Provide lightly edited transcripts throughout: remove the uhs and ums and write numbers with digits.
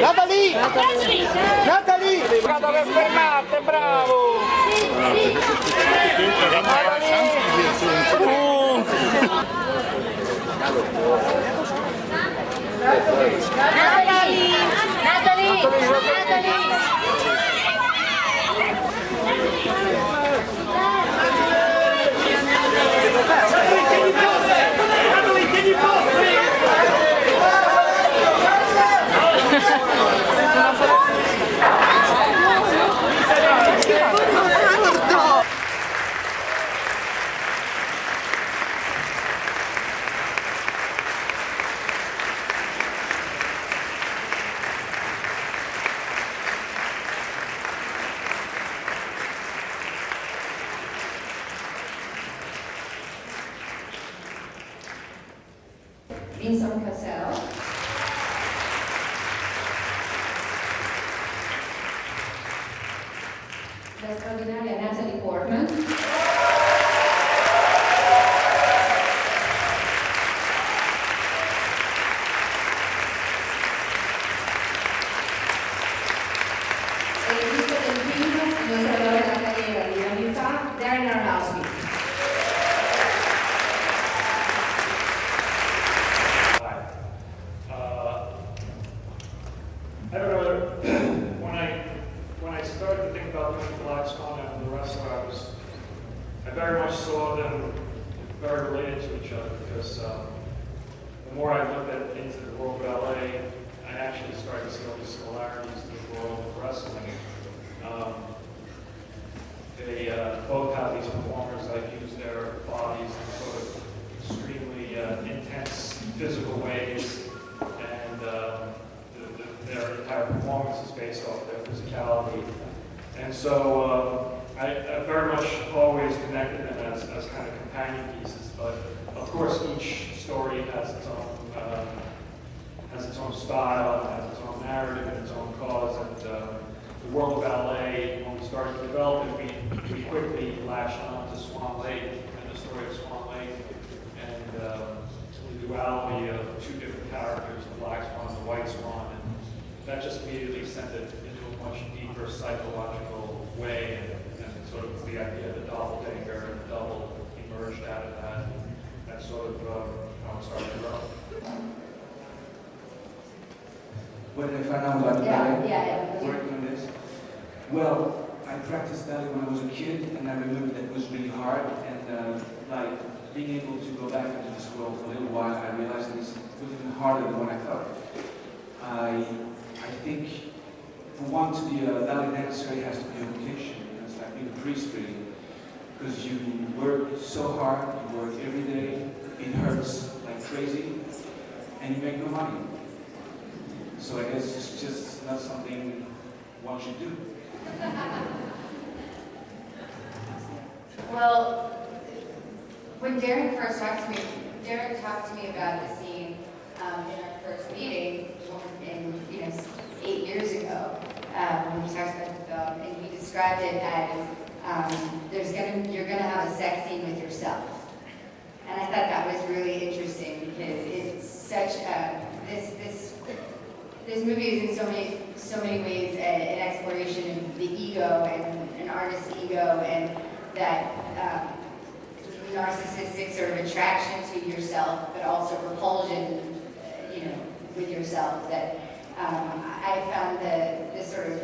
Natalie! Natalie! Dove fermate, bravo! Vincent Cassel, la straordinaria Natalie Portman, il regista del film, mostratore della carriera di anni fa, Darren Aronofsky. I don't know, when I started to think about doing Black Swan and the wrestler, I very much saw them very related to each other, because the more I looked into the world of ballet, I actually started to see all these similarities to the world of wrestling. They both have these performers that use their bodies in sort of extremely intense physical ways, and their entire performance is based off their physicality. And so I very much always connected them as kind of companion pieces, but of course each story has its own style, has its own narrative, and its own cause. And the world of ballet, when we started to develop it, we quickly latched on to Swan Lake and the story of Swan Lake, and the duality of two different characters, the Black Swan and the White Swan. And that just immediately sent it into a much deeper psychological way, and sort of the idea of the doppelganger and the double emerged out of that. That's sort of how it started to grow. What did I find out about ballet? Working on this? Well, I practiced ballet when I was a kid, and I remember that it was really hard, and like being able to go back into this world for a little while, I realized that it was even harder than what I thought. I think for one to be a ballet dancer, it has to be a vocation. It's like being a priest, really, because you work so hard, you work every day, it hurts like crazy, and you make no money. So I guess it's just not something one should do. Well, when Darren first talked to me, Darren talked to me about the scene in our first meeting, 8 years ago, when we talked about the film, and he described it as you're gonna have a sex scene with yourself, and I thought that was really interesting because it's such this movie is in so many ways an exploration of the ego and an artist's ego, and that narcissistic sort of attraction to yourself, but also repulsion, with yourself. That I found the sort of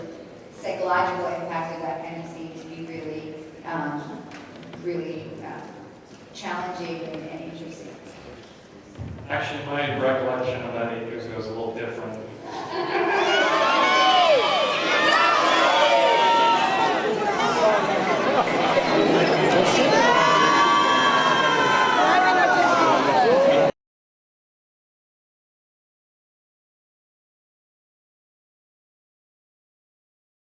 psychological impact of that kind of scene to be really challenging and interesting. Actually, my recollection of that